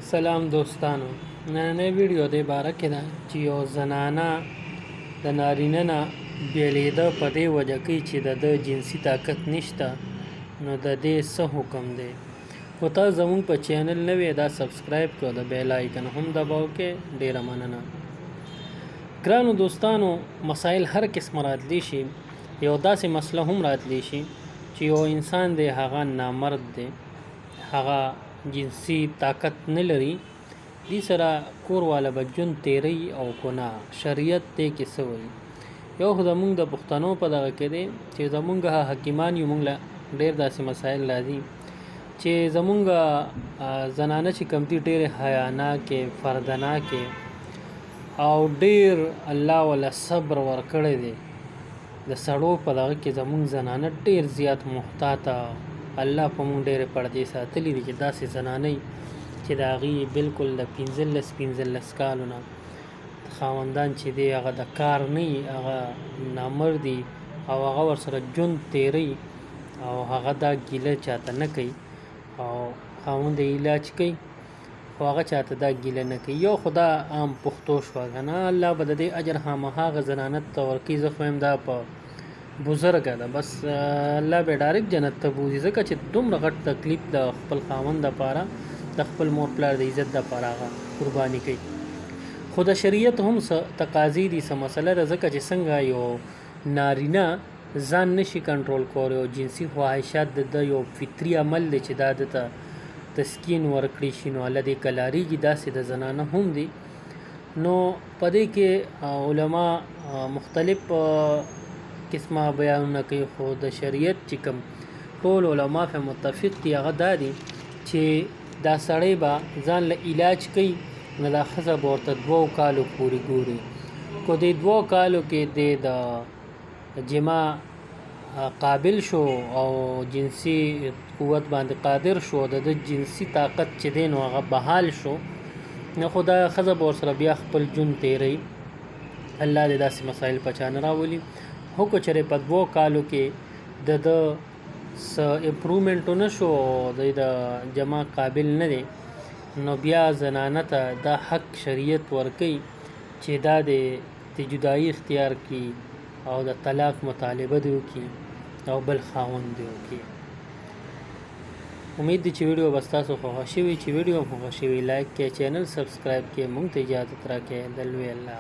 سلام دوستانو، نننۍ ویډیو د باره کې ده چې یو زنانه د نارینه نه بیلیده په دې وجه کوي چې د جنسي طاقت نشته، نو د دې څه حکم دی. خو تا زموږ په چینل نوی دا سبسکرایب کړو، د بیل آیکن هم دباو کې. ډیره مننه. ګرانو دوستانو، مسایل هر قسم راتلی شي. یو داسې مسله هم راتلی شي چې یو انسان دی هغه نامرد دی، هغه جنسي طاقت نه لري، دې سره کور والا به ژوند تیری او ګناه شریعت دی کې څه وایي. یو خو زمونږ د پښتنو په دغه کې دی چې زمونږ حکیمان یو موږ له ډېر داسې مسایل راځي چې زمونږ زنانه چې کوم دي ډېرې حیاناکې فردناکې او ډېر الله ولا صبر ورکړی دی. د سړو په دغه کې زمونږ زنانه ډېر زیات محتاطه، الله په مونږ ډېرې پردې ساتلي دي چې داسې زنانۍ چې د هغې بالکل د 15 کالو نه خاوندان چې دی هغه د کار نه وي، هغه نامردي او هغه ورسره ژوند تیری او هغه دا ګیله چاته نه کوي او خاوند یې علاج کوي خو هغه چاته دا ګیله نه کوي. یو خو دا عام پښتو شوه که نه، الله به د دې اجر خامخا هغه زنانه ته ورکوي. زه خو یم دا په بزرګه ده، بس الله به ډایرکټ جنت ته بوځي، ځکه چې دومره غټ تکلیف د خپل خاوند دپاره د خپل مور پلار د عزت دپاره هغه قرباني کوي. خو د شریعت هم څه تقاضي دي، څه مسله ده، ځکه چې څنګه یو نارینه ځان نشي کنټرول کولی او جنسي خواهشات د یو فطري عمل دی چې دا د ته تسکین ورکړي شي، نو الله دې کلاریږي. داسې د زنانه هم دي. نو په دې کې علما مختلف قسمه بیانونه کوي، خو د شریعت چې کوم ټول علما په متفق دي هغه دا دي چې دا سړی به ځان له علاج کوي، نو دا ښځه به ورته 2 کالو پورې ګوري. کو دې 2 کالو کې دی د جما قابل شو او جنسي قوت باندې قادر شو، د جنسي طاقت چې دی نو هغه بحال شو، نو خو دا ښځه به ورسره بیا خپل ژوند تیری. الله دې داسې مسایل په چا نه راولي. خو که چېرې په 2 کالو کې د څه امپرومنټ ونه شو او د جما قابل نه دی، نو بیا زنانه ته دا حق شریعت ورکوي چې دا د جدایي اختیار کړي او د طلاق مطالبه دې وکړي او بل خاوند دې وکړي. امید دی چې ویډیو به ستاسو خوښه شوي. چې ویډیو هم خوښه شوي لایک کړئ، چینل سبسکرایب کړئ، موږ ته اجازت راکړئ. د لوی الله